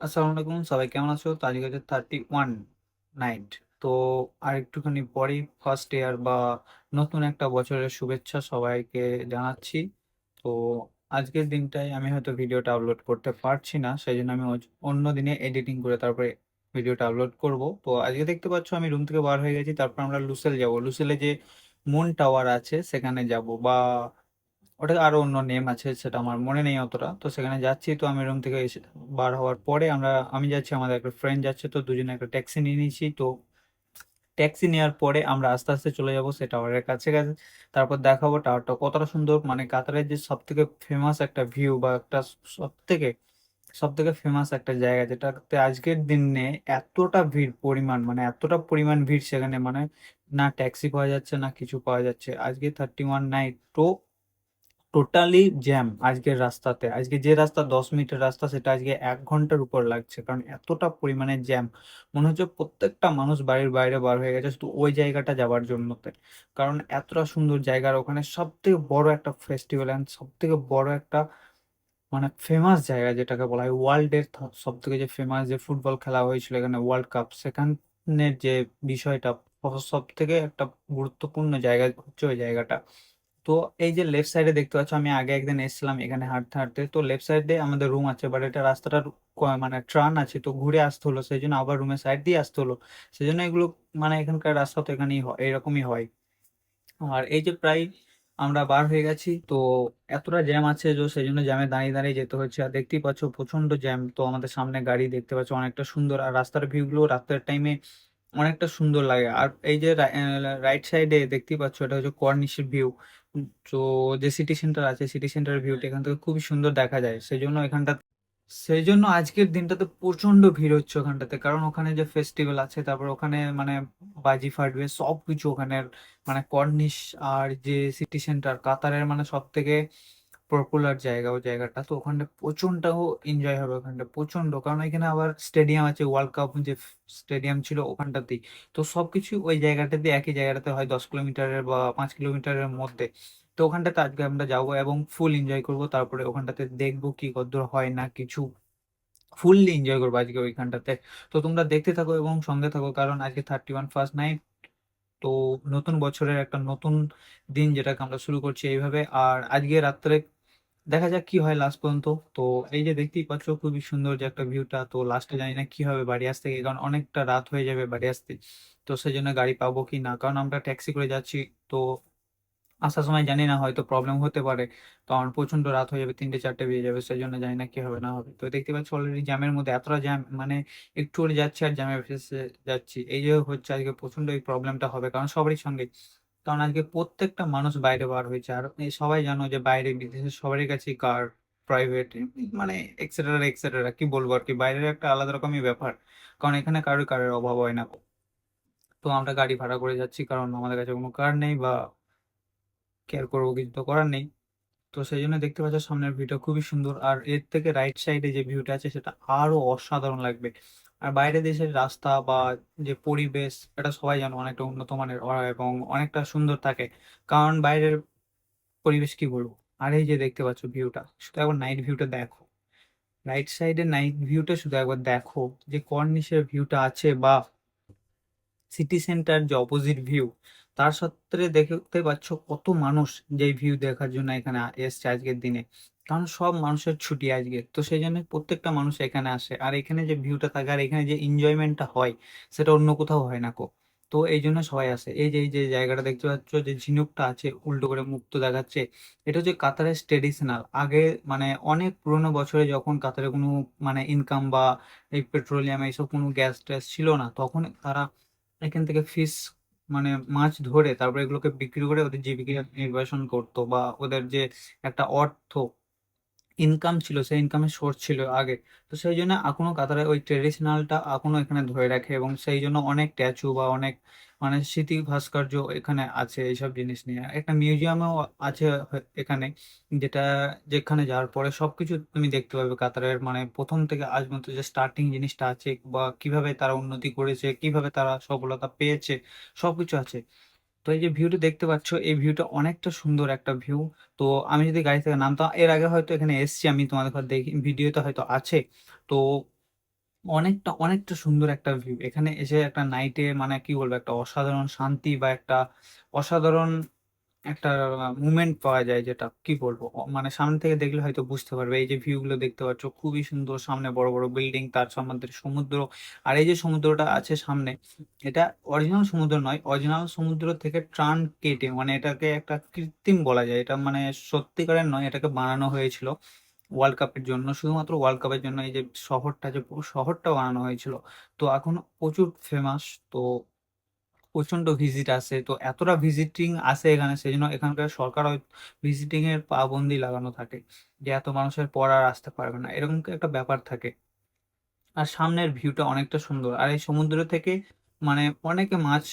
আসসালামু আলাইকুম, সবাই কেমন আছো? তো আজকে হচ্ছে 31 নাইট। তো আর একটুখানি পরেই ফার্স্ট ইয়ার বা নতুন একটা বছরের শুভেচ্ছা সবাইকে জানাচ্ছি। তো আজকের দিনটায় আমি হয়তো ভিডিওটা আপলোড করতে পারছি না, সেই জন্য আমি অন্য দিনে এডিটিং করে তারপরে ভিডিওটা আপলোড করব। তো আজকে দেখতে পাচ্ছ আমি রুম থেকে বার হয়ে গেছি, তারপর আমরা লুসেল যাব। লুসেলে যে মুন টাওয়ার আছে সেখানে যাব, বা ওটা আরো অন্য নেম আছে, সেটা আমার মনে নেই অতটা। তো সেখানে যাচ্ছি। তো আমি রুম থেকে এসে বার হওয়ার পরে আমি যাচ্ছি, আমাদের একটা ফ্রেন্ড যাচ্ছে, তো দুজনে একটা ট্যাক্সি নিয়ে নিয়েছি। তো ট্যাক্সি নেওয়ার পরে আমরা আস্তে আস্তে চলে যাব সে টাওয়ারের কাছে কাছে। তারপর দেখাবো টাওয়ারটা কতটা সুন্দর, মানে কাতারের যে সব থেকে ফেমাস একটা ভিউ বা একটা সব থেকে সব থেকে ফেমাস একটা জায়গা, যেটাতে আজকের দিনে এতটা ভিড় পরিমাণ, মানে এতটা পরিমাণ ভিড় সেখানে, মানে না ট্যাক্সি পাওয়া যাচ্ছে না কিছু পাওয়া যাচ্ছে। আজকে 31 নাইট, তো টোটালি জ্যাম আজকের রাস্তাতে। আজকে যে রাস্তা 10 মিনিটের রাস্তা, সেটা আজকে 1 ঘন্টার উপর লাগছে, কারণ এতটা পরিমাণে জ্যাম। মনে হচ্ছে প্রত্যেকটা মানুষ বাড়ির বাইরে বার হয়ে গেছে শুধু ওই জায়গাটা যাওয়ার জন্যতে। কারণ এতটা সুন্দর জায়গার ওখানে সব থেকে বড় একটা ফেস্টিভ্যাল অ্যান্ড সব থেকে বড় একটা মানে ফেমাস জায়গা, যেটাকে বলা হয় ওয়ার্ল্ডের সব থেকে যে ফেমাস যে ফুটবল খেলা হয়েছিল এখানে, ওয়ার্ল্ড কাপ, সেখানের যে বিষয়টা সব থেকে একটা গুরুত্বপূর্ণ জায়গা হচ্ছে ওই জায়গাটা। তো এই যে লেফট সাইডে দেখতে পাচ্ছ, আমি আগে একদিন এসেছিলাম এখানে হাঁটতে হাঁটতে। তো লেফট সাইডে আমাদের রুম আছে, বাট এটা রাস্তাটার মানে ট্রান আছে, তো ঘুরে আসতে হলো, সেই জন্য আবার রুমের সাইড দিয়ে আসতে হলো। সেই জন্য এগুলো মানে এখানকার রাস্তা তো এখানেই হয়, এরকমই হয়। আর এই যে প্রায় আমরা বার হয়ে গেছি, তো এতটা জ্যাম আছে যে সেই জন্য জ্যামে দাঁড়িয়ে দাঁড়িয়ে যেতে হচ্ছে। আর দেখতেই পাচ্ছ প্রচন্ড জ্যাম, তো আমাদের সামনে গাড়ি দেখতে পাচ্ছ অনেকটা সুন্দর, আর রাস্তার ভিউ গুলো রাতের টাইমে অনেকটা সুন্দর লাগে। আর এই যে রাইট সাইডে দেখতেই পাচ্ছ, এটা হচ্ছে কর্নিশের ভিউ। তো যে সিটি সেন্টার আছে, সিটি সেন্টারের ভিউটা এখান থেকে খুবই সুন্দর দেখা যায়। সেই জন্য আজকের দিনটাতে প্রচন্ড ভিড় হচ্ছে ওখানটাতে, কারণ ওখানে যে ফেস্টিভ্যাল আছে, তারপর ওখানে মানে বাজি ফাটবে সব কিছু ওখানের, মানে কর্নিশ আর যে সিটি সেন্টার কাতারের মানে সব থেকে পপুলার জায়গা ওই জায়গাটা। তো ওখানটা প্রচন্ড এনজয় হবে ওখানটা প্রচন্ড, কারণ এখানে আবার স্টেডিয়াম আছে, ওয়ার্ল্ড কাপ যে স্টেডিয়াম ছিল ওখানটাতেই। তো সবকিছু ওই জায়গাটাতে, একই জায়গাটাতে হয়, 10 কিলোমিটারের বা 5 কিলোমিটারের মধ্যে। তো ওখানটাতে আজকে আমরা যাবো এবং ফুল এনজয় করব, তারপরে ওখানটাতে দেখবো কি কদ্দূর হয় না কিছু, ফুললি এনজয় করবো আজকে ওইখানটাতে। তো তোমরা দেখতে থাকো এবং সঙ্গে থাকো, কারণ আজকে 31 ফার্স্ট নাইট। তো নতুন বছরের একটা নতুন দিন, যেটাকে আমরা শুরু করছি এইভাবে। আর আজকে রাত্রে দেখা যাক কি হয় লাস্ট পর্যন্ত। তো এই যে দেখতেই পাচ্ছ খুবই সুন্দর যে একটা ভিউটা, তো লাস্টে জানি না কি হবে বাড়ি আসতে গিয়ে, কারণ অনেকটা রাত হয়ে যাবে বাড়ি আসতে। তো সেই জন্য গাড়ি পাবো কি না, কারণ আমরা ট্যাক্সি করে যাচ্ছি। তো আসার সময় জানি না, হয়তো প্রবলেম হতে পারে, কারণ প্রচন্ড রাত হয়ে যাবে, 3টে 4টে বেজে যাবে, সেই জন্য জানি না কি হবে না হবে। তো দেখতে পাচ্ছি অলরেডি জ্যামের মধ্যে এতটা জ্যাম, মানে একটু করে যাচ্ছি আর জ্যামে ফেসে যাচ্ছি। এই যে হচ্ছে আজকে প্রচন্ড এই প্রবলেমটা হবে, কারণ সবারই সঙ্গে, কারণ আজকে প্রত্যেকটা মানুষ বাইরে বার হয়েছে। আর এই সবাই জানো যে বাইরে বিদেশে সবারই কাছে কার, প্রাইভেট, মানে এক্সেট্রা এক্সেট্রা, কি বলবো আর কি, বাইরের একটা আলাদা রকমই ব্যাপার, কারণ এখানে কারোর কারের অভাব হয় না। তো আমরা গাড়ি ভাড়া করে যাচ্ছি, কারণ আমাদের কাছে কোনো কার নেই, বা কেয়ার করবো কিছু তো করার নেই। তো সেই জন্য দেখতে পাচ্ছ সামনের ভিউটা খুবই সুন্দর, আর এর থেকে রাইট সাইডে যে ভিউটা আছে সেটা আরো অসাধারণ লাগবে। আর বাইরে দেশের রাস্তা বা যে পরিবেশ, এটা সবাই জানো অনেকটা উন্নত মানের এবং অনেকটা সুন্দর থাকে, কারণ বাইরের পরিবেশ কি বলবো। আর এই যে দেখতে পাচ্ছ ভিউটা, শুধু একবার নাইট ভিউটা দেখো, রাইট সাইডে নাইট ভিউটা শুধু একবার দেখো, যে কর্নিশের ভিউটা আছে বা সিটি সেন্টার যে অপোজিট ভিউ, তার সাথে দেখতে পাচ্ছ কত মানুষ যে ভিউ দেখার জন্য এখানে এসছে আজকের দিনে। কারণ সব মানুষের ছুটি আজকে, তো সেই জন্য প্রত্যেকটা মানুষ এখানে আসে, আর এখানে যে ভিউটা থাকে আর এখানে যে এনজয়মেন্টটা হয়, সেটা অন্য কোথাও হয় না কো। তো এই জন্য সবাই আসে। এই যে জায়গাটা দেখতে পাচ্ছ, যে ঝিনুকটা আছে উল্টো করে মুক্ত দেখাচ্ছে, এটা হচ্ছে কাতারের ট্রেডিশনাল আগে, মানে অনেক পুরোনো বছরে যখন কাতারে কোনো মানে ইনকাম বা এই পেট্রোলিয়াম এইসব কোনো গ্যাস ট্যাস ছিল না, তখন তারা এখান থেকে ফিশ, মানে মাছ ধরে তারপরে এগুলোকে বিক্রি করে ওদের জীবিকা নির্বাসন করতো, বা ওদের যে একটা অর্থ ইনকাম ছিল, সেই ইনকামের সোর্স ছিল আগে। তো সেই জন্য এখনো কাতারে ওই ট্রেডিশনালটা এখনো এখানে ধরে রাখে, এবং সেই জন্য অনেক স্ট্যাচু বা অনেক মানে স্মৃতি ভাস্কর্য এখানে আছে এইসব জিনিস নিয়ে। একটা মিউজিয়ামও আছে এখানে, যেটা যেখানে যাওয়ার পরে সবকিছু তুমি দেখতে পাবে কাতারের, মানে প্রথম থেকে আজ পর্যন্ত যে স্টার্টিং জিনিসটা আছে, বা কিভাবে তারা উন্নতি করেছে, কিভাবে তারা সফলতা পেয়েছে, সবকিছু আছে। তো এই যে ভিউটা দেখতে পাচ্ছ, এই ভিউটা অনেকটা সুন্দর একটা ভিউ। তো আমি যদি গাড়ি থেকে নামতাম, এর আগে হয়তো এখানে এসছি আমি, তোমাদের দেখি ভিডিওতে হয়তো আছে। তো অনেকটা অনেকটা সুন্দর একটা ভিউ এখানে এসে একটা নাইটে, মানে কি বলবো, একটা অসাধারণ শান্তি বা একটা অসাধারণ একটা মুমেন্ট পাওয়া যায়, যেটা কি বলবো, মানে সামনে থেকে দেখলে হয়তো বুঝতে পারবে। এই যে ভিউ গুলো দেখতে পাচ্ছ খুবই সুন্দর, সামনে বড় বড় বিল্ডিং, তার সম্বন্ধে সমুদ্র। আর এই যে সমুদ্রটা আছে সামনে, এটা অরিজিনাল সমুদ্র নয়, অরিজিনাল সমুদ্র থেকে ট্রান কেটে, মানে এটাকে একটা কৃত্রিম বলা যায়, এটা মানে সত্যিকারের নয়, এটাকে বানানো হয়েছিল ওয়ার্ল্ড কাপের জন্য, শুধুমাত্র ওয়ার্ল্ড কাপের জন্য। এই যে শহরটা, যে পুরো শহরটা বানানো হয়েছিল, তো এখন প্রচুর ফেমাস। তো প্রচন্ড ভিজিট আসে, তো এতটা ভিজিটিং আসে এখানে, সেই জন্য এখানকার সরকার ভিজিটিং এর পাবন্দি লাগানো থাকে, যে এত মানুষের পর আর আসতে পারবে না, এরকম কি একটা ব্যাপার থাকে। আর সামনের ভিউটা অনেকটা সুন্দর, আর এই সমুদ্র থেকে মানে অনেকে মাছ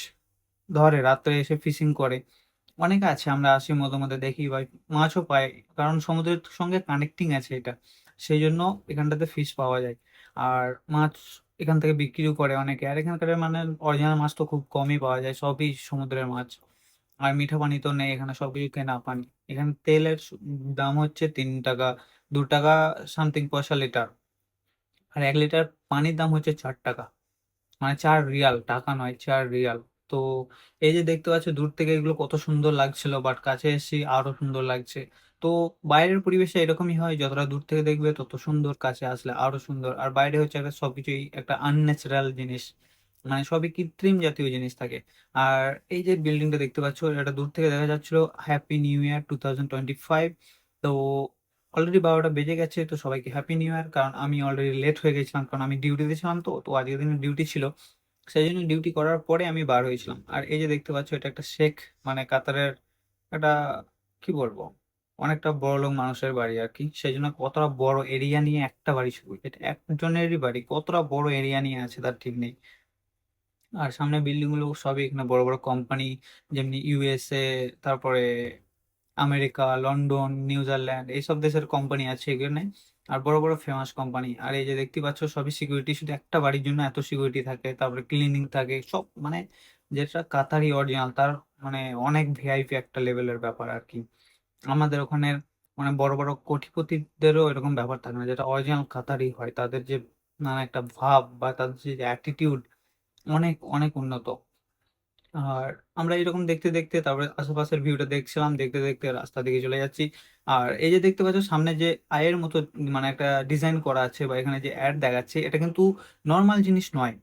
ধরে, রাত্রে এসে ফিশিং করে। অনেকে আছে, আমরা আসি মধ্যে মধ্যে দেখি বা মাছও পাই, কারণ সমুদ্রের সঙ্গে কানেক্টিং আছে এটা, সেই জন্য এখানটাতে ফিশ পাওয়া যায়। আর মাছ এখান থেকে বিক্রিও করে অনেকে। আর এখানকার মানে অরিজিনাল মাছ তো খুব কমই পাওয়া যায়, সবই সমুদ্রের মাছ। আর মিঠা পানি তো নেই এখানে, সবকিছু কেনা পানি। এখানে তেলের দাম হচ্ছে 3 টাকা, 2 টাকা সামথিং পয়সা লিটার। আর 1 লিটার পানির দাম হচ্ছে 4 টাকা, মানে 4 রিয়াল, টাকা নয়, 4 রিয়াল। তো এই যে দেখতে পাচ্ছ দূর থেকে এগুলো কত সুন্দর লাগছিল, বাট কাছে এসে আরো সুন্দর লাগছে। তো বাইরের পরিবেশে এরকমই হয়, যতটা দূর থেকে দেখবে তত সুন্দর, কাছে আসলে আরো সুন্দর। আর বাইরে হচ্ছে একটা সবকিছুই একটা আনন্যাচারাল জিনিস, মানে সবই কৃত্রিম জাতীয় জিনিস থাকে। আর এই যে বিল্ডিংটা দেখতে পাচ্ছ, এটা দূর থেকে দেখা যাচ্ছিল হ্যাপি নিউ ইয়ার 2025। তো অলরেডি 12টা বেজে গেছে, তো সবাইকে হ্যাপি নিউ ইয়ার। কারণ আমি অলরেডি লেট হয়ে গেছিলাম, কারণ আমি ডিউটিতে ছিলাম, তো তো আজকের দিনে ডিউটি ছিল, সেই জন্য ডিউটি করার পরে আমি বার হয়েছিলাম। আর এই যে দেখতে পাচ্ছ, এটা একটা শেখ, মানে কাতারের একটা, কি বলবো, অনেকটা বড় লোক মানুষের বাড়ি আর কি, সেই জন্য কতটা বড় এরিয়া নিয়ে একটা বাড়ি, শুধু এটা একজনেরই বাড়ি, কতটা বড় এরিয়া নিয়ে আছে তার ঠিক নেই। আর সামনে বিল্ডিং গুলো সবই এখানে বড় বড় কোম্পানি, যেমনি ইউএসএ, তারপরে আমেরিকা, লন্ডন, নিউজিল্যান্ড, এইসব দেশের কোম্পানি আছে এখানে। আর বড় বড় ফেমাস কোম্পানি। আর এই যে দেখতে পাচ্ছ সবই সিকিউরিটি, শুধু একটা বাড়ির জন্য এত সিকিউরিটি থাকে, তারপরে ক্লিনিং থাকে সব, মানে যেটা কাতারি অরিজিনাল তার, মানে অনেক ভিআইপি একটা লেভেলের ব্যাপার আর কি। আমাদের ওখানে মানে বড় বড় কোটিপতিদেরও এরকম ব্যাপার থাকে না, যেটা অরিজিনাল কাতারি হয়, তাদের যে নানা একটা ভাব বা তাদের যে অ্যাটিটিউড অনেক অনেক উন্নত। আর আমরা এরকম দেখতে দেখতে তারপরে আশেপাশের ভিউটা দেখছিলাম, দেখতে দেখতে রাস্তা দিকে চলে যাচ্ছি। আর এই যে দেখতে পাচ্ছ সামনে যে আয়ের মতো, মানে একটা ডিজাইন করা আছে বা এখানে যে অ্যাড দেখাচ্ছে, এটা কিন্তু নর্মাল জিনিস নয়।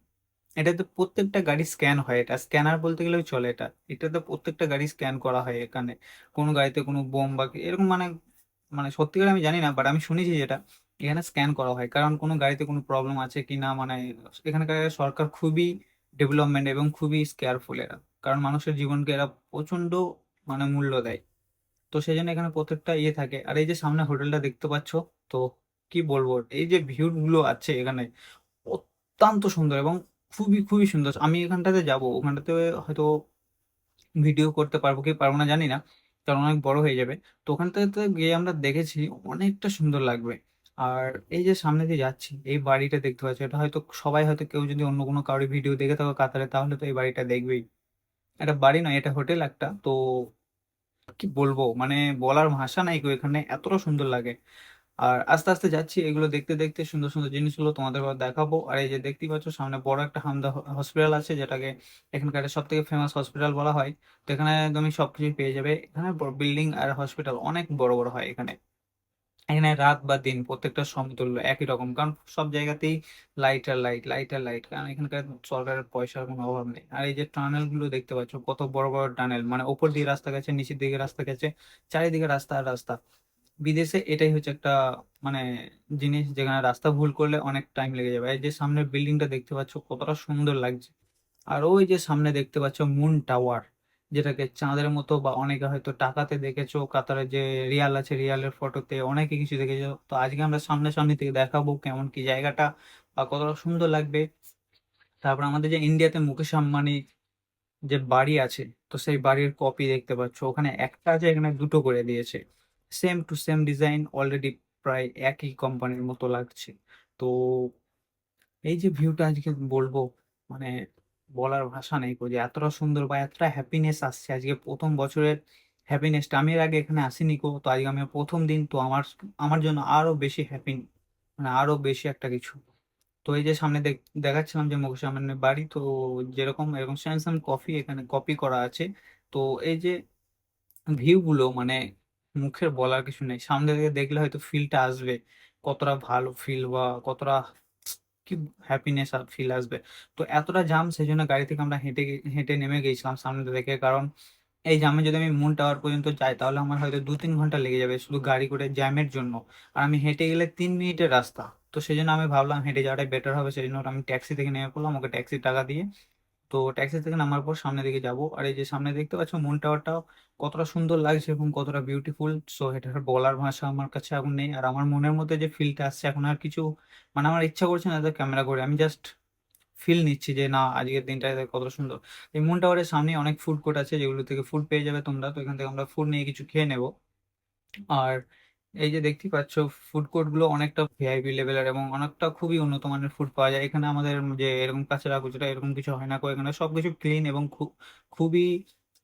এটাতে প্রত্যেকটা গাড়ি স্ক্যান হয়, এটা স্ক্যানার বলতে গেলেও চলে। এটাতে প্রত্যেকটা গাড়ি স্ক্যান করা হয় এখানে, কোনো গাড়িতে কোনো বোম বা এরকম, মানে মানে সত্যিকার আমি জানি না, বাট আমি শুনেছি যেটা এখানে স্ক্যান করা হয়, কারণ কোনো গাড়িতে কোনো প্রবলেম আছে কি না। মানে এখানকার সরকার খুবই ডেভেলপমেন্ট এবং খুবই কেয়ারফুল এরা, কারণ মানুষের জীবনকে এরা প্রচন্ড মানে মূল্য দেয়। তো সেই জন্য এখানে প্রত্যেকটা ইয়ে থাকে। আর এই যে সামনে হোটেলটা দেখতে পাচ্ছ, তো কি বলবো, এই যে ভিউ গুলো আছে এখানে অত্যন্ত সুন্দর এবং খুবই খুবই সুন্দর। আমি এখানটাতে যাব, ওখানটাতে হয়তো ভিডিও করতে পারবো কি পারবো না জানি না, কারণ অনেক বড় হয়ে যাবে। তো ওখানটাতে গিয়ে আমরা দেখেছি অনেকটা সুন্দর লাগবে। আর এই যে সামনে দিয়ে যাচ্ছি, এই বাড়িটা দেখতে পাচ্ছি, এটা হয়তো সবাই, হয়তো কেউ যদি অন্য কোনো কারোর ভিডিও দেখে থাকো কাতারে, তাহলে তো এই বাড়িটা দেখবেই। এটা বাড়ি নয়, এটা হোটেল একটা। তো কি বলবো, মানে বলার ভাষা নাই গো, এখানে এতটা সুন্দর লাগে। আর আস্তে আস্তে যাচ্ছি, এগুলো দেখতে দেখতে সুন্দর সুন্দর জিনিসগুলো তোমাদের আবার দেখাবো। আর এই যে দেখতেই পাচ্ছ সামনে বড় একটা হামদা হসপিটাল আছে, যেটাকে এখানকার সব থেকে ফেমাস হসপিটাল বলা হয়। তো এখানে তুমি সবকিছু পেয়ে যাবে, এখানে বিল্ডিং আর হসপিটাল অনেক বড় বড় হয় এখানে। এখানে রাত বা দিন প্রত্যেকটা সমতুল্য একই রকম, কারণ সব জায়গাতেই লাইট আর লাইট, লাইট আর লাইট, কারণ এখানকার সরকারের পয়সার কোনো অভাব নেই। আর এই যে টানেল গুলো দেখতে পাচ্ছ, কত বড় বড় টানেল, মানে উপর দিকে রাস্তা গেছে, নিচের দিকে রাস্তা গেছে, চারিদিকে রাস্তা আর রাস্তা। বিদেশে এটাই হচ্ছে একটা মানে জিনিস, যেখানে রাস্তা ভুল করলে অনেক টাইম লেগে যাবে। এই যে সামনের বিল্ডিংটা দেখতে পাচ্ছ কতটা সুন্দর লাগছে। আর ওই যে সামনে দেখতে পাচ্ছ মুন টাওয়ার, যেটাকে চাঁদের মতো, বা অনেকে হয়তো টাকাতে দেখেছো, কাতারের যে রিয়াল আছে, রিয়ালের ফটোতে অনেকে কিছু দেখেছো। তো আজকে আমরা সামনে সামনে থেকে দেখাবো কেমন কি জায়গাটা বা কতটা সুন্দর লাগবে। তারপর আমাদের যে ইন্ডিয়াতে মুকেশ আম্বানি যে বাড়ি আছে, তো সেই বাড়ির কপি দেখতে পাচ্ছ ওখানে, একটা আছে, এখানে দুটো করে দিয়েছে, same to same design, already প্রায় একই কোম্পানির মতো লাগছে। তো এই যে ভিউটা আজকে বলবো, মানে বলার ভাষা নেই গো, যে এতটা সুন্দর বা এতটা হ্যাপিনেস আসছে আজকে প্রথম বছরের হ্যাপিনেসটা। আমি এর আগে এখানে আসিনি গো, তো আজকে আমি প্রথম দিন, তো আমার আমার জন্য আরো বেশি হ্যাপি, মানে আরো বেশি একটা কিছু। তো এই যে সামনে দেখাচ্ছিলাম যে মুকেশ আম্বানির বাড়ি, তো যেরকম এরকম সেম সেম কফি এখানে কপি করা আছে। তো এই যে ভিউ গুলো মানে মুখের বলার কিছু নেই, সামনে থেকে দেখলে হয়তো ফিলটা আসবে, কতটা ভালো ফিল বা কতটা কি হ্যাপিনেস আর ফিল আসবে। তো এতটা জাম, সেই জন্য গাড়ি থেকে আমরা হেঁটে হেঁটে নেমে গেছিলাম সামনে থেকে, কারণ এই জামে যদি আমি মুন টাওয়ার পর্যন্ত যাই তাহলে আমার হয়তো 2-3 ঘন্টা লেগে যাবে শুধু গাড়ি করে জ্যামের জন্য। আর আমি হেঁটে গেলে 3 মিনিটের রাস্তা। তো সেই জন্য আমি ভাবলাম হেঁটে যাওয়াটাই বেটার হবে, সেই জন্য আমি ট্যাক্সি থেকে নেমে পড়লাম, ওকে ট্যাক্সির টাকা দিয়ে। তো ট্যাক্সি থেকে নামার পর সামনের দিকে যাব, আর এই যে সামনে দেখতে পাচ্ছ মুন টাওয়ারটা কতটা সুন্দর লাগছে এবং কতটা বিউটিফুল, সো এটার বলার ভাষা আমার কাছে এখন নেই। আর আমার মনের মধ্যে যে ফিলটা আসছে এখন আর কিছু মানে আমার ইচ্ছা করছে না ক্যামেরা করে, আমি জাস্ট ফিল নিচ্ছি যে না আজকের দিনটা কতটা সুন্দর। এই মুন টাওয়ারের সামনে অনেক ফুড কোর্ট আছে যেগুলো থেকে ফুড পেয়ে যাবে তোমরা, তো এখান থেকে আমরা ফুড নিয়ে কিছু খেয়ে নেবো। আর এই যে দেখতে পাচ্ছ ফুড কোর্ট গুলো অনেকটা ভিআইপি লেভেলের এবং অনেকটা খুবই উন্নত মানের ফুড পাওয়া যায় এখানে। আমাদের যে এরকম কাঁচরা কুচরা এরকম কিছু হয় না, এখানে সবকিছু ক্লিন এবং খুবই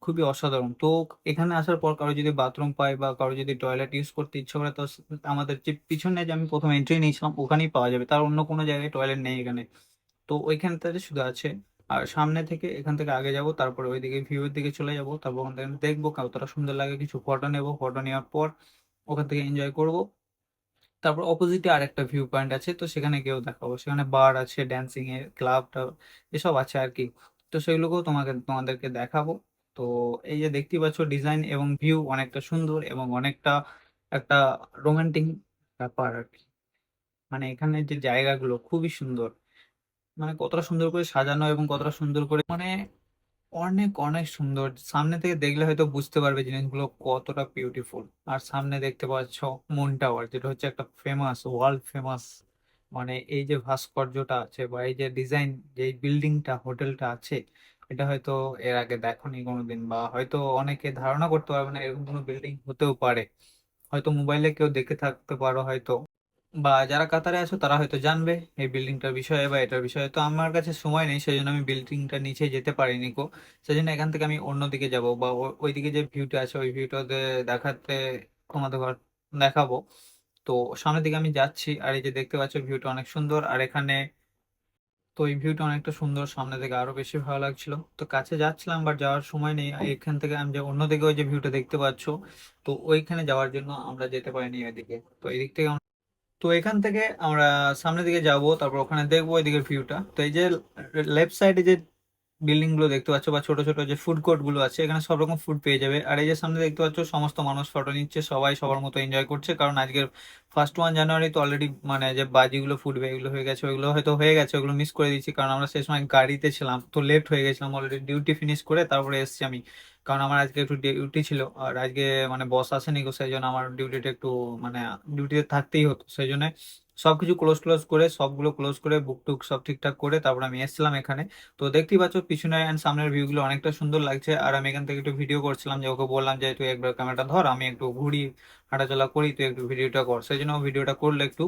খুবই অসাধারণ। তো এখানে আসার পর কারো যদি বাথরুম পায় বা কারো যদি টয়লেট ইউজ করতে ইচ্ছা করে, তো আমাদের যে পিছনে যে আমি প্রথম এন্ট্রি নিয়েছিলাম ওখানেই পাওয়া যাবে, তার অন্য কোনো জায়গায় টয়লেট নেই এখানে। তো ওইখানটাতে শুধু আছে। আর সামনে থেকে এখান থেকে আগে যাব, তারপরে ওইদিকে ভিউ এর দিকে চলে যাব, তারপর ওখান থেকে দেখবো কতটা সুন্দর লাগে, কিছু ফটো নেবো, ফটো নেওয়ার পর ওখান থেকে এনজয় করব। তারপর অপোজিটে আরেকটা ভিউ পয়েন্ট আছে, তো সেখানে গিয়েও দেখাবো, সেখানে বার আছে, ড্যান্সিং এর ক্লাব এসব আছে আর কি। তো সেগুলোকেও তোমাদেরকে দেখাবো। তো এই যে দেখতে পাচ্ছ ডিজাইন এবং ভিউ অনেকটা সুন্দর এবং অনেকটা একটা রোমান্টিক ব্যাপার আর কি। মানে এখানে যে জায়গাগুলো খুবই সুন্দর, মানে কতটা সুন্দর করে সাজানো এবং কতটা সুন্দর করে মানে অনেক অনেক সুন্দর। সামনে থেকে দেখলে হয়তো বুঝতে পারবে জিনিসগুলো কতটা বিউটিফুল। আর সামনে দেখতে পাচ্ছ মুন টাওয়ার, যেটা হচ্ছে একটা ফেমাস ওয়ার্ল্ড ফেমাস, মানে এই যে ভাস্কর্যটা আছে বা এই যে ডিজাইন, যে বিল্ডিংটা হোটেলটা আছে, এটা হয়তো এর আগে দেখোনি কোনোদিন, বা হয়তো অনেকে ধারণা করতে পারবে না এরকম কোনো বিল্ডিং হতেও পারে। হয়তো মোবাইলে কেউ দেখে থাকতে পারো হয়তো, বা যারা কাতারে আছো তারা হয়তো জানবে এই বিল্ডিংটার বিষয়ে বা এটার বিষয়ে। তো আমার কাছে সময় নেই, সেই জন্য আমি বিল্ডিংটার নিচে যেতে পারিনি কো। সেই জন্য এখান থেকে আমি অন্যদিকে যাব বা ওইদিকে যে ভিউটা আছে ওই ভিউটাতে দেখাতে তোমাদের দেখাবো। তো সামনের দিকে আমি যাচ্ছি, আর এই যে দেখতে পাচ্ছ ভিউটা অনেক সুন্দর, আর এখানে তো এই ভিউটা অনেকটা সুন্দর, সামনে থেকে আরো বেশি ভালো লাগছিল। তো কাছে যাচ্ছিলাম বাট যাওয়ার সময় নেই, এখান থেকে আমি যে অন্যদিকে ওই যে ভিউটা দেখতে পাচ্ছ, তো ওইখানে যাওয়ার জন্য আমরা যেতে পারিনি ওইদিকে। তো এই দিক থেকে তো এখান থেকে আমরা সামনের দিকে যাব, তারপর ওখানে দেখবো এদিকে ভিউটা। তো এই যে লেফট সাইডে যে বিল্ডিং গুলো দেখতে পাচ্ছ বা ছোট ছোট যে ফুড কোর্ট গুলো আছে, এখানে সব রকম ফুড পেয়ে যাবে। আর এই যে সামনে দেখতে পাচ্ছ সমস্ত মানুষ ফটো নিচ্ছে, সবাই সবার মতো এনজয় করছে, কারণ আজকের ফার্স্ট 1 জানুয়ারি তো অলরেডি মানে যে বাজিগুলো ফুটবে এগুলো হয়ে গেছে, ওইগুলো হয়তো হয়ে গেছে, ওগুলো মিস করে দিচ্ছি কারণ আমরা সেই সময় গাড়িতে ছিলাম, তো লেট হয়ে গেছিলাম অলরেডি, ডিউটি ফিনিশ করে তারপরে এসেছি আমি। কারণ আমার আজকে একটু ডিউটি ছিল, আর আজকে মানে বস আসেনি গো, সেই জন্য আমার ডিউটিটা একটু মানে ডিউটিতে থাকতেই হতো, সেই জন্য সবকিছু ক্লোজ ক্লোজ করে সবগুলো ক্লোজ করে বুক টুক সব ঠিকঠাক করে তারপর আমি এসেছিলাম এখানে। তো দেখতেই পাচ্ছ পিছনে অ্যান্ড সামনের ভিউ গুলো অনেকটা সুন্দর লাগছে। আর আমি এখান থেকে একটু ভিডিও করছিলাম, যে ওকে বললাম যে তুই একবার ক্যামেরাটা ধর, আমি একটু ঘুরি হাঁটাচলা করি, তুই একটু ভিডিওটা কর, সেই জন্য ভিডিওটা করলো একটু।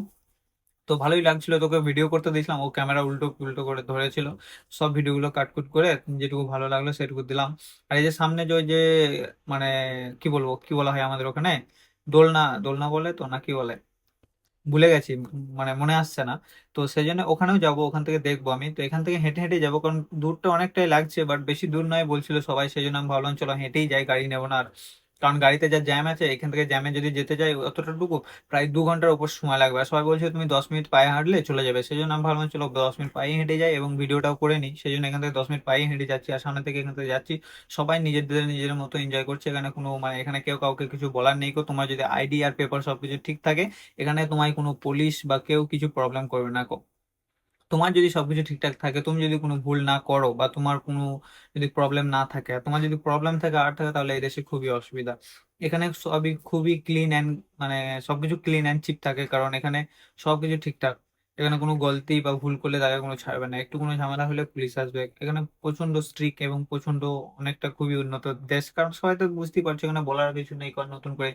তো ভালোই লাগছিল, তোকে ভিডিও করতে দিয়েছিলাম, ও ক্যামেরা উল্টো উল্টো করে ধরেছিল, সব ভিডিওগুলো কাটকুট করে যেটুকু ভালো লাগলো সেটুকু দিলাম। আর এই যে সামনে যে ওই যে মানে কি বলবো, কি বলা হয় আমাদের ওখানে, দোলনা, দোলনা বলে তো না কি বলে, ভুলে গেছি, মানে মনে আসছে না। তো সেই জন্য ওখানেও যাব, ওখান থেকে দেখবো আমি। তো এখান থেকে হেঁটে হেঁটে যাবো কারণ দূরটা অনেকটাই লাগছে, বাট বেশি দূর নয় বলছিল সবাই, সেই জন্য আমি ভাবলাম চলো হেঁটেই যাই, গাড়ি নেবো না আর। কারণ গাড়িতে যা জ্যাম আছে, এখান থেকে জ্যামে যদি যেতে যাই অতটুকু প্রায় 2 ঘন্টার উপর সময় লাগবে, আর সবাই বলছে তুমি 10 মিনিট পায়ে হাঁটলে চলে যাবে, সেই জন্য আমি ভাবলাম চলো 10 মিনিট পায়ে হেঁটে যাই এবং ভিডিওটাও করে নিই, সেই জন্য এখান থেকে 10 মিনিট পায়ে হেঁটে যাচ্ছি। আর সামনে থেকে এখান থেকে যাচ্ছি, সবাই নিজেদের নিজের মতো এনজয় করছে, এখানে কোনো মানে এখানে কেউ কাউকে কিছু বলার নেই। তোমার যদি আইডি আর পেপার সবকিছু ঠিক থাকে, এখানে তোমায় কোনো পুলিশ বা কেউ কিছু প্রবলেম করবে না কো। তোমার যদি সবকিছু ঠিকঠাক থাকে, তুমি যদি কোনো ভুল না করো বা তোমার কোনো যদি প্রবলেম না থাকে, আর তোমার যদি প্রবলেম থাকে আর থাকে, তাহলে এই দেশে খুবই অসুবিধা। এখানে সবই খুবই ক্লিন অ্যান্ড মানে সবকিছু ক্লিন অ্যান্ড চিপ থাকে, কারণ এখানে সবকিছু ঠিকঠাক। এখানে কোনো গলতি বা ভুল করলে তাকে কোনো ছাড়বে না, একটু কোনো ঝামেলা হলে পুলিশ আসবে। এখানে প্রচন্ড স্ট্রিক্ট এবং প্রচন্ড অনেকটা খুবই উন্নত দেশ, কারণ সবাই তো বুঝতেই পারছো, এখানে বলার কিছু নেই কারণ নতুন করে,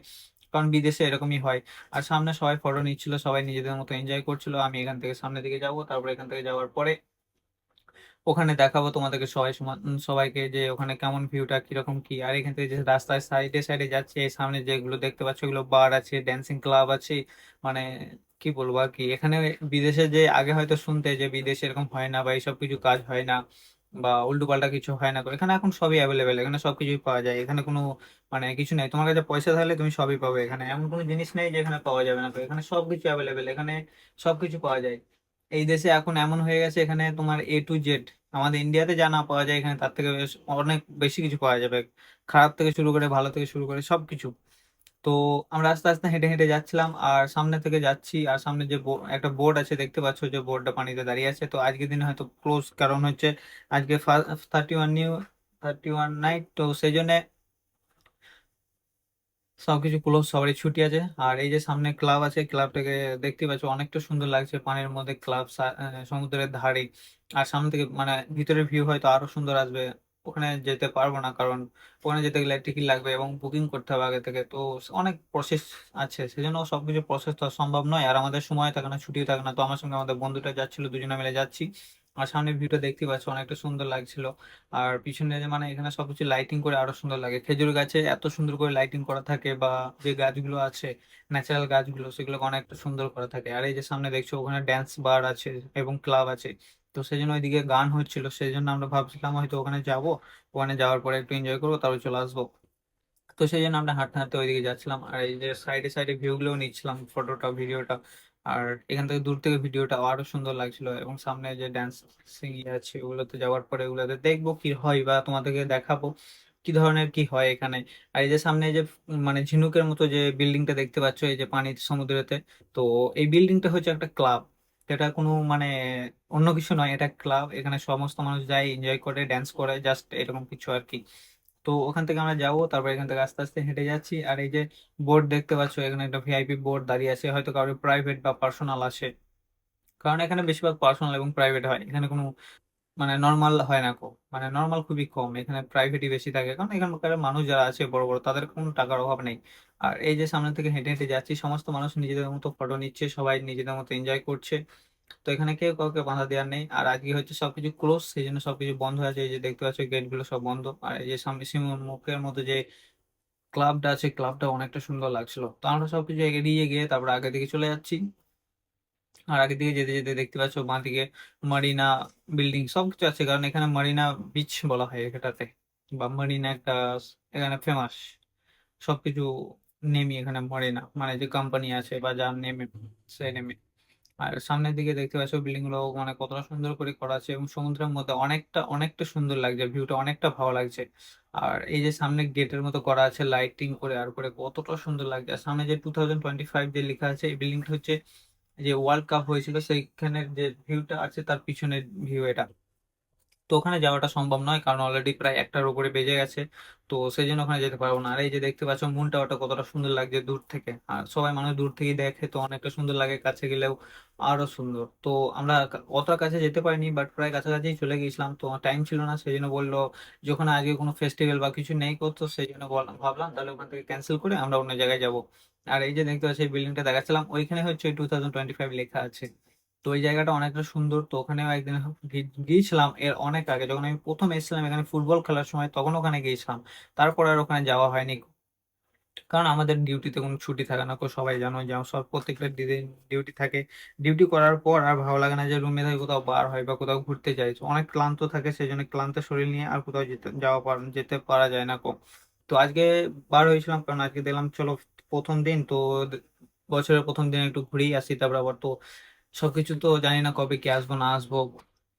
কারণ বিদেশে এরকমই হয়। আর সামনে সবাই ফটো নিচ্ছিল, সবাই নিজেদের মতো এনজয় করছিল। আমি এখান থেকে সামনের দিকে যাব, তারপর এখান থেকে যাওয়ার পরে ওখানে দেখাবো তোমাদেরকে সবাই সবাইকে যে ওখানে কেমন ভিউটা কিরকম কি। আর এখান থেকে যে রাস্তায় সাইডে সাইডে যাচ্ছে, এই সামনে যেগুলো দেখতে পাচ্ছ এগুলো বার আছে, ড্যান্সিং ক্লাব আছে। মানে কি বলবো আর কি, এখানে বিদেশে যে আগে হয়তো শুনতে যে বিদেশে এরকম হয় না বা এইসব কিছু কাজ হয় না বা উল্টো পাল্টা কিছু হয় না, তো এখানে এখন সবই অ্যাভেলেবেল, এখানে সবকিছুই পাওয়া যায়। এখানে কোনো মানে কিছু নেই, তোমার কাছে পয়সা থাকলে তুমি সবই পাবে। এখানে এমন কোনো জিনিস নেই যে এখানে পাওয়া যাবে না, তো এখানে সবকিছু অ্যাভেলেবেল, এখানে সবকিছু পাওয়া যায়। এই দেশে এখন এমন হয়ে গেছে, এখানে তোমার A to Z, আমাদের ইন্ডিয়াতে যা না পাওয়া যায় এখানে তার থেকে অনেক বেশি কিছু পাওয়া যাবে। খারাপ থেকে শুরু করে ভালো থেকে শুরু করে সবকিছু। তো আমরা আস্তে আস্তে হেঁটে হেঁটে যাচ্ছিলাম, আর সামনে থেকে যাচ্ছি, আর সামনে যে একটা বোর্ড আছে দেখতে পাচ্ছ, যে বোর্ডটা পানিতে দাঁড়িয়ে আছে। তো আজকের দিনে হয়তো ক্লোজ, কারণ হচ্ছে আজকে 31 নাইট, তো সেই জন্য সবকিছু ক্লোজ, সবারই ছুটি আছে। আর এই যে সামনে ক্লাব আছে, ক্লাবটাকে দেখতে পাচ্ছ অনেকটা সুন্দর লাগছে পানির মধ্যে, ক্লাব সমুদ্রের ধারে। আর সামনে থেকে মানে ভিতরের ভিউ হয়তো আরো সুন্দর আসবে। ওখানে যেতে পারবো না, কারণ ওখানে যেতে গেলে টিকিট লাগবে এবং বুকিং করতে হবে আগে থেকে, তো অনেক প্রসেস আছে, সেজন্য সবকিছু প্রসেস তো আর সম্ভব নয়। আর আমাদের সময় থাকে না, ছুটিও থাকে না। তো আমার সঙ্গে আমাদের বন্ধুটা যাচ্ছিল, দুজনে মিলে যাচ্ছি। আর সামনের ভিউটা দেখতে পাচ্ছ অনেকটা সুন্দর লাগছিল। আর পিছনে যে মানে এখানে সবকিছু লাইটিং করে আরো সুন্দর লাগে, খেজুর গাছে এত সুন্দর করে লাইটিং করা থাকে, বা যে গাছগুলো আছে ন্যাচারাল গাছগুলো সেগুলোকে অনেকটা সুন্দর করা থাকে। আর এই যে সামনে দেখছো ওখানে ড্যান্স বার আছে এবং ক্লাব আছে, তো সেই জন্য ওইদিকে গান হচ্ছিল, সেই জন্য আমরা ভাবছিলাম হয়তো ওখানে যাব, ওখানে যাওয়ার পরে একটু এনজয় করবো, তারপর চলে আসবো। তো সেই জন্য আমরা হাঁটতে হাঁটতে ওইদিকে যাচ্ছিলাম, আর এই যে সাইডে সাইডে ভিউ গুলো নিচ্ছিলাম, ফটোটা ভিডিওটা। আর এখান থেকে দূর থেকে ভিডিওটা আরো সুন্দর লাগছিল, এবং সামনে যে ড্যান্সিং আছে ওগুলোতে যাওয়ার পরে ওগুলোতে দেখবো কি হয়, বা তোমাদেরকে দেখাবো কি ধরনের কি হয় এখানে। আর এই যে সামনে যে মানে ঝিনুকের মতো যে বিল্ডিংটা দেখতে পাচ্ছ এই যে পানি সমুদ্রেতে, তো এই বিল্ডিংটা হচ্ছে একটা ক্লাব। এটা কোনো মানে অন্য কিছু নয়, এটা ক্লাব। এখানে সমস্ত মানুষ যায়, এনজয় করে, ড্যান্স করে, জাস্ট এরকম কিছু আর কি। তো ওখান থেকে আমরা যাবো, তারপর এখান থেকে আস্তে আস্তে হেঁটে যাচ্ছি। আর এই যে বোর্ড দেখতে পাচ্ছ, এখানে একটা VIP বোর্ড দাঁড়িয়ে আছে, হয়তো কারোর প্রাইভেট বা পার্সোনাল আসে, কারণ এখানে বেশিরভাগ পার্সোনাল এবং প্রাইভেট হয়, এখানে কোনো মানে নর্মাল হয় না। মানে নর্মাল খুবই কম, এখানে প্রাইভেটই বেশি থাকে, কারণ এখানকার মানুষ যারা আছে বড় বড় তাদের কোনো টাকার অভাব নেই। আর এই যে সামনে থেকে হেঁটে হেঁটে যাচ্ছি, সমস্ত মানুষ নিজেদের মতো ফটো নিচ্ছে, সবাই নিজেদের মতো এনজয় করছে। তো এখানে কেউ কাউকে বাধা দেওয়ার নেই। আর আজকে হচ্ছে সবকিছু ক্লোজ, সেই জন্য সবকিছু বন্ধ আছে, এই যে দেখতে পাচ্ছ গেট গুলো সব বন্ধ। আর এই যে সামনে মুখের মধ্যে যে ক্লাবটা আছে, ক্লাবটা অনেকটা সুন্দর লাগছিল। তো আমরা সবকিছু এগিয়ে গিয়ে তারপর আগে দিকে চলে যাচ্ছি। আর আগে দিকে যেতে যেতে দেখতে পাচ্ছ বাঁ দিকে মারিনা বিল্ডিং সবকিছু আছে, কারণ এখানে মারিনা বিচ বলা হয় এটাতে, বা মারিনা একটা এখানে ফেমাস। সবকিছু নেমই এখানে মারিনা, মানে যে কোম্পানি আছে বা যার নেমে সেই নেমে। আর সামনের দিকে দেখতে পাচ্ছ বিল্ডিং গুলো মানে কতটা সুন্দর করে করা আছে, এবং সমুদ্রের মধ্যে অনেকটা অনেকটা সুন্দর লাগছে, ভিউটা অনেকটা ভালো লাগছে। আর এই যে সামনে গেটের মতো করা আছে লাইটিং করে, আর করে কতটা সুন্দর লাগছে। আর সামনে যে 2025 যে লেখা আছে, এই বিল্ডিংটা হচ্ছে যে ওয়ার্ল্ড কাপ হয়েছিল সেইখানের যে ভিউটা আছে তার পিছনের ভিউ এটা। তো ওখানে যাওয়াটা সম্ভব নয়, কারণ অলরেডি প্রায় একটার উপরে বেজে গেছে, তো সেই জন্য ওখানে যেতে পারবো না। আর এই যে দেখতে পাচ্ছ মুন টাওয়ারটা কতটা সুন্দর লাগছে দূর থেকে, আর সবাই মানুষ দূর থেকেই দেখে, তো অনেকটা সুন্দর লাগে, কাছে গেলেও আরো সুন্দর। তো আমরা অতটা কাছে যেতে পারিনি, বাট প্রায় কাছাকাছি চলে গেছিলাম, তো টাইম ছিল না, সেই জন্য বললো যখন আগে কোনো ফেস্টিভ্যাল বা কিছু নেই করতো, সেই জন্য ভাবলাম তাহলে ওখান থেকে ক্যান্সেল করে আমরা অন্য জায়গায় যাব। আর এই যে দেখতে পাচ্ছি এই বিল্ডিংটা দেখাচ্ছিলাম, ওইখানে হচ্ছে 2025 লেখা আছে। তো ওই জায়গাটা অনেকটা সুন্দর, তো ওখানেও একদিন গিয়েছিলাম এর অনেক আগে, যখন আমি প্রথম এসেছিলাম এখানে ফুটবল খেলার সময়, তখন ওখানে গিয়েছিলাম। তারপর আর ওখানে যাওয়া হয়নি, কারণ আমাদের ডিউটিতে কোনো ছুটি থাকে না। সবাই জানো যে সব প্রত্যেকটা দিন ডিউটি থাকে। ডিউটি করার পর আর ভালো লাগে না যে রুমে থেকে কোথাও বার হয় বা কোথাও ঘুরতে যাই, তো অনেক ক্লান্ত থাকে, সেই জন্য ক্লান্ত শরীর নিয়ে আর কোথাও যেতে পারা যায় না তো আজকে বার হয়েছিলাম, কারণ আজকে দেখলাম চলো প্রথম দিন তো, বছরের প্রথম দিন একটু ঘুরেই আসি। তারপর আবার তো সবকিছু তো জানি না কবে কি আসবো না আসবো,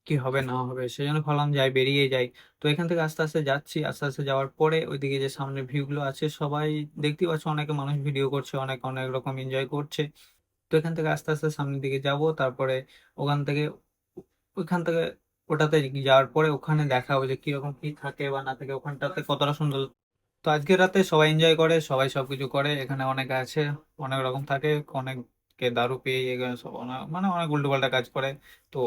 কি হবে না হবে, সেই জন্য ভাবলাম যাই, বেরিয়ে যাই। তো এখান থেকে আস্তে আস্তে যাচ্ছি, আস্তে আস্তে যাওয়ার পরে ওইদিকে যে সামনে ভিউ গুলো আছে সবাই দেখতে পাচ্ছ, অনেকে মানুষ ভিডিও করছে, অনেক অনেক রকম এনজয় করছে। তো এখান থেকে আস্তে আস্তে সামনের দিকে যাব, তারপরে ওখান থেকে ওইখান থেকে ওটাতে যাওয়ার পরে ওখানে দেখা হবে যে কিরকম কি থাকে বা না থাকে, ওখানটাতে কতটা সুন্দর। তো আজকে রাতে সবাই এনজয় করে, সবাই সবকিছু করে, এখানে অনেকে আছে, অনেক রকম থাকে, অনেককে দারু পেয়ে এগুলো সব মানে অনেক উল্টো পাল্টা কাজ করে। তো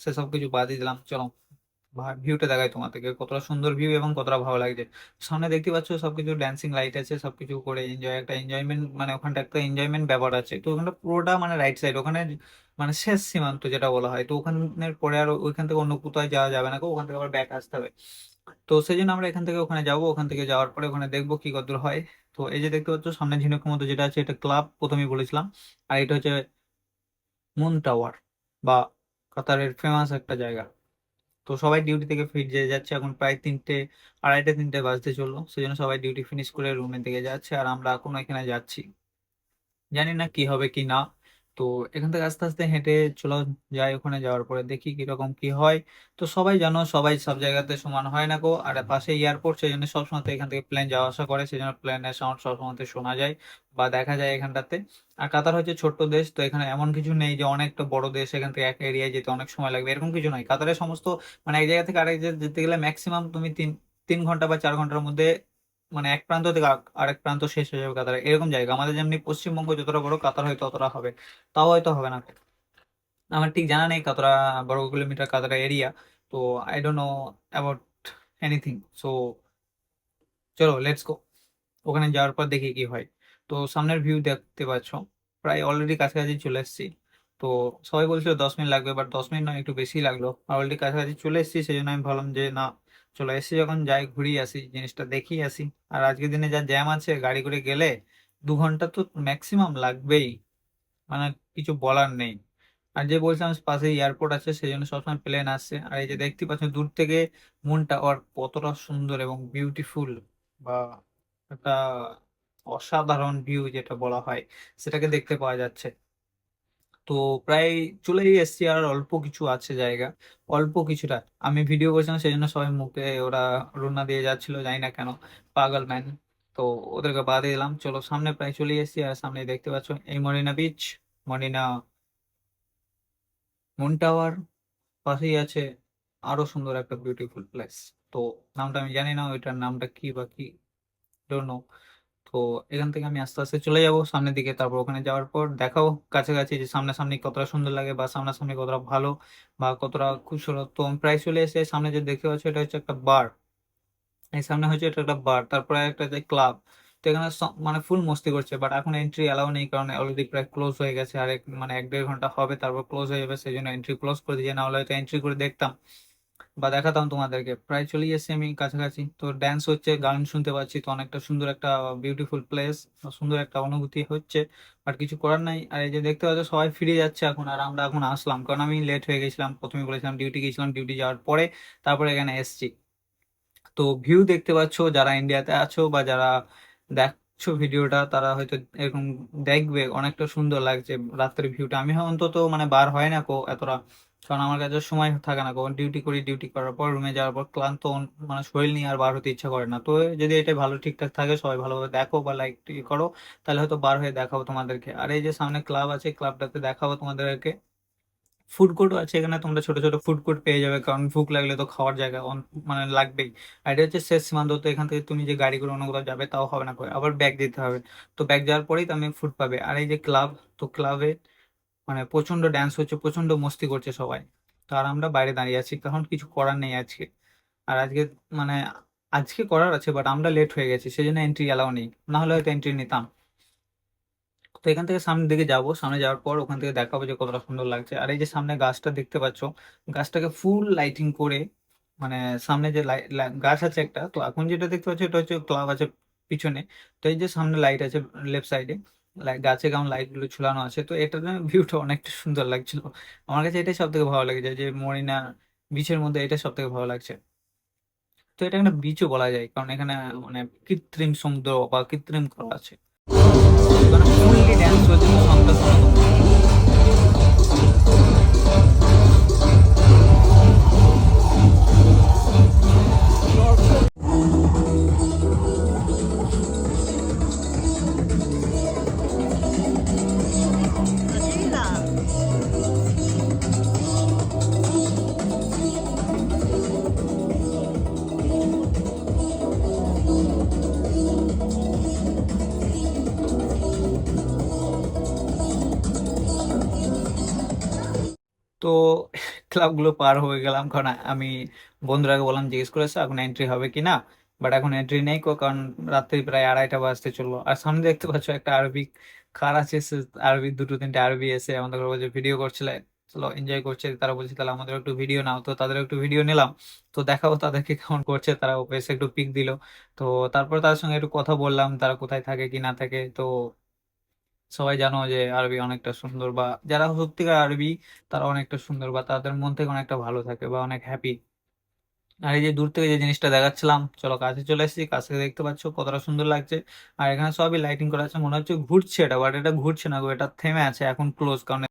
সেসব কিছু বাদই দিলাম, চলো ভিউটা দেখাই তোমাদেরকে কতটা সুন্দর ভিউ এবং কতটা ভালো লাগছে। সামনে দেখতে পাচ্ছ সবকিছু ড্যান্সিং লাইট আছে, সবকিছু করে এনজয়, একটা এনজয়মেন্ট, মানে ওখানটা একটা এনজয়মেন্ট ব্যাপার আছে। তো ওখানটা পুরোটা মানে রাইট সাইড, ওখানে মানে শেষ সীমান্ত যেটা বলা হয়। তো ওখানের পরে আর ওইখান থেকে অন্য কোথাও যাওয়া যাবে না, ওখান থেকে আবার ব্যাক আসতে হবে। তো সেই জন্য আমরা এখান থেকে ওখানে যাবো, ওখান থেকে যাওয়ার পরে ওখানে দেখবো কি কতদূর হয়। তো এই যে দেখতে পাচ্ছ সামনে ঝিনুকের মতো যেটা আছে, এটা ক্লাব প্রথমেই বলেছিলাম। আর এটা হচ্ছে মুন টাওয়ার, বা কাতারের ফেমাস একটা জায়গা। তো সবাই ডিউটি থেকে ফিরে যাচ্ছে, এখন প্রায় 3টে, আড়াইটে 3টে বাজতে চললো। সেই জন্য সবাই ডিউটি ফিনিশ করে রুমের দিকে যাচ্ছে, আর আমরা এখন এখানে যাচ্ছি। জানি না কি হবে কি না। তো এখান থেকে আস্তে আস্তে হেঁটে চলে যাই, ওখানে যাওয়ার পরে দেখি কিরকম কি হয়। তো সবাই জানো, সবাই সব জায়গাতে সমান হয় না গো। আর পাশে এয়ারপোর্ট, সেই জন্য সবসময় এখান থেকে প্লেন যাওয়া আসা করে, সেই জন্য প্লেনের সাউন্ড সবসময় শোনা যায় বা দেখা যায় এখানটাতে। আর কাতার হচ্ছে ছোট্ট দেশ, তো এখানে এমন কিছু নেই যে অনেকটা বড় দেশ, এখান থেকে এক এরিয়ায় যেতে অনেক সময় লাগবে, এরকম কিছু নয়। কাতারের সমস্ত মানে এক জায়গা থেকে আরেক জায়গায় যেতে গেলে ম্যাক্সিমাম তুমি 3 ঘন্টা বা 4 ঘন্টার মধ্যে, মানে এক প্রান্ত থেকে আরেক প্রান্ত শেষ হয়ে যাবে কাতার, এরকম জায়গা। আমাদের যেমনি পশ্চিমবঙ্গ যতটা বড়, কাতার হয়তো অতটা হবে, তাও হয়তো হবে না। আমার ঠিক জানা নেই কতটা বর্গ কিলোমিটার কাতার এরিয়া। তো I don't know about anything. So চলো লেটস গো, ওখানে যাওয়ার পর দেখি কি হয়। তো সামনের ভিউ দেখতে পাচ্ছ, প্রায় অলরেডি কাছাকাছি চলে এসেছি। তো সবাই বলছিল 10 মিনিট লাগবে, বাট 10 মিনিট নয়, একটু বেশি লাগলো। অলরেডি কাছাকাছি চলে এসেছি, সেই জন্য আমি ভাবলাম যে না, চলে এসেছি যখন যাই ঘুরিয়ে আসি, জিনিসটা দেখিয়ে আসি। আর আজকের দিনে যা জ্যাম আছে, গাড়ি করে গেলে 2 ঘন্টা তো ম্যাক্সিমাম লাগবেই, মানে কিছু বলার নেই। আর যে বলছিলাম পাশে এয়ারপোর্ট আছে, সেই জন্য সবসময় প্লেন আসছে। আর এই যে দেখতে পাচ্ছেন দূর থেকে মুন টাওয়ার কতটা সুন্দর এবং বিউটিফুল, বা একটা অসাধারণ ভিউ যেটা বলা হয়, সেটাকে দেখতে পাওয়া যাচ্ছে। তো প্রায় চলেই এসছি, আর অল্প কিছু আছে জায়গা, অল্প কিছুটা। আমি ভিডিও করছিলাম, সেই জন্য সবাই মুখে ওরা রুনা দিয়ে যাচ্ছিল, জানি না কেন, পাগল ম্যান। তো ওদেরকে বাদ দিলাম, চলো সামনে প্রায় চলে এসেছি। আর সামনে দেখতে পাচ্ছ এই মরিনা বিচ, মরিনা মুন টাওয়ার, পাশেই আছে আরো সুন্দর একটা বিউটিফুল প্লেস। তো নামটা আমি জানি না, ওইটার নামটা কি বা কি, ডোন্ট নো। তো এখান থেকে আমি আস্তে আস্তে চলে যাব সামনের দিকে, তারপর ওখানে যাওয়ার পর দেখাও কাছাকাছি যে সামনাসামনি কতটা সুন্দর লাগে, বা সামনাসামনি কতটা ভালো, বা কতটা খুবসুরত। তো আমি প্রায় চলে এসে, সামনে যে দেখতে পাচ্ছ এটা হচ্ছে একটা বার। এই সামনে হচ্ছে এটা একটা বার, তারপরে একটা যে ক্লাব। তো এখানে মানে ফুল মস্তি করছে, বাট এখন এন্ট্রি অ্যালাউ নেই, কারণ অলরেডি প্রায় ক্লোজ হয়ে গেছে। আর মানে 1-1.5 ঘন্টা হবে, তারপর ক্লোজ হয়ে যাবে, সেই জন্য এন্ট্রি ক্লোজ করে দিয়ে, না হলে হয়তো এন্ট্রি করে দেখতাম বা দেখাতাম তোমাদেরকে। প্রায় চলে এসেছি আমি কাছাকাছি। তো ড্যান্স হচ্ছে, গান শুনতে পাচ্ছি, তো অনেকটা সুন্দর একটা বিউটিফুল প্লেস, সুন্দর একটা অনুভূতি হচ্ছে। আর কিছু করার নাই। আর এই যে দেখতে পাচ্ছ সবাই ফিরে যাচ্ছে এখন, আর আমরা এখন আসলাম, কারণ আমি লেট হয়ে গেছিলাম। প্রথমে বলেছিলাম ডিউটি গেছিলাম, ডিউটি যাওয়ার পরে তারপরে এখানে এসেছি। তো ভিউ দেখতে পাচ্ছো, যারা ইন্ডিয়াতে আছো বা যারা দেখছো ভিডিওটা, তারা হয়তো এরকম দেখবে, অনেকটা সুন্দর লাগছে রাত্রের ভিউটা। আমি অন্তত মানে বার হয় না কো এতটা, কারণ আমার কাছে সময় থাকে না কো, ডিউটি করি, ডিউটি করার পর রুমে যাওয়ার পর ক্লান্ত মানে শরীর নিয়ে আর বার হতে ইচ্ছা করে না। তো যদি এটা ভালো ঠিকঠাক থাকে, সবাই ভালোভাবে দেখো বা লাইক করো, তাহলে হয়তো বার হয়ে দেখাবো তোমাদেরকে। আর এই যে সামনে ক্লাব আছে, ক্লাবটাতে দেখাবো তোমাদেরকে। ফুড কোর্টও আছে এখানে, তোমরা ছোট ছোট ফুড কোর্ট পেয়ে যাবে, কারণ ভুক লাগলে তো খাওয়ার জায়গা মানে লাগবেই। আর এটা হচ্ছে শেষ সীমান্ত, তো এখান থেকে তুমি যে গাড়ি করে অন্য কোথাও যাবে তাও হবে না করে, আবার ব্যাগ দিতে হবে। তো ব্যাগ যাওয়ার পরেই তুমি ফুড পাবে। আর এই যে ক্লাব, তো ক্লাবে মানে প্রচন্ড ড্যান্স হচ্ছে, প্রচন্ড মস্তি করছে সবাই। তো আর আমরা বাইরে দাঁড়িয়ে আছি, কারণ কিছু করার নেই আজকে। আর আজকে মানে আজকে করার আছে, বাট আমরা লেট হয়ে গেছি, সেই জন্য এন্ট্রি অ্যালাউ নেই, না হলে হয়তো এন্ট্রি নিতাম। তো এখান থেকে সামনের দিকে যাব, সামনে যাওয়ার পর ওখান থেকে দেখাবো যে কতটা সুন্দর লাগছে। আর এই যে সামনে গাছটা দেখতে পাচ্ছ, গাছটাকে ফুল লাইটিং করে, মানে সামনে যে গাছ আছে একটা, তো এখন যেটা দেখতে পাচ্ছ এটা হচ্ছে ক্লাব আছে পিছনে। তো এই যে সামনে লাইট আছে লেফট সাইডে, গাছে কেমন লাইট গুলো ঝুলানো আছে, তো এটার ভিউটা অনেকটা সুন্দর লাগছিল। আমার কাছে এটাই সব থেকে ভালো লেগেছে, যে মরিনা বিচের মধ্যে এটা সব থেকে ভালো লাগছে। তো এটা একটা বিচও বলা যায়, কারণ এখানে মানে কৃত্রিম সমুদ্র বা কৃত্রিম করা আছে। মানে ফুললি ড্যান্স চলছে তো সবটা শোনো তোমরা। তো ক্লাবগুলো পার হয়ে গেলাম, কারণ আমি বন্ধুরাকে বললাম, জিজ্ঞেস করেছে এখন এন্ট্রি হবে কি না। বাট এখন এন্ট্রি নেই কারণ রাত্রি প্রায় 2:30 বাজতে চললো। আর সামনে দেখতে পাচ্ছ একটা আরবিক কারা চেয়েছে আরবি, দুটো তিনটে আরবি এসে আমাদের বলছে ভিডিও করছিলে, চলো এনজয় করছে, তারা বলছে তাহলে আমাদের একটু ভিডিও নাও, তো তাদের একটু ভিডিও নিলাম। তো দেখাও তাদেরকে কেমন করছে, তারা এসে একটু পিক দিল। তো তারপর তাদের সঙ্গে একটু কথা বললাম, তারা কোথায় থাকে কি না থাকে। তো সবাই জানো যে আরবি অনেকটা সুন্দর, বা যারা সত্যিকার আরবি তারা অনেকটা সুন্দর, বা তাদের মন থেকে অনেকটা ভালো থাকে বা অনেক হ্যাপি। আর এই যে দূর থেকে যে জিনিসটা দেখাচ্ছিলাম, চলো কাছে চলে এসেছি, কাছ থেকে দেখতে পাচ্ছ কতটা সুন্দর লাগছে। আর এখানে সবই লাইটিং করা আছে, মনে হচ্ছে ঘুরছে এটা, বাট এটা ঘুরছে না গো, এটা থেমে আছে এখন, ক্লোজ, কারণ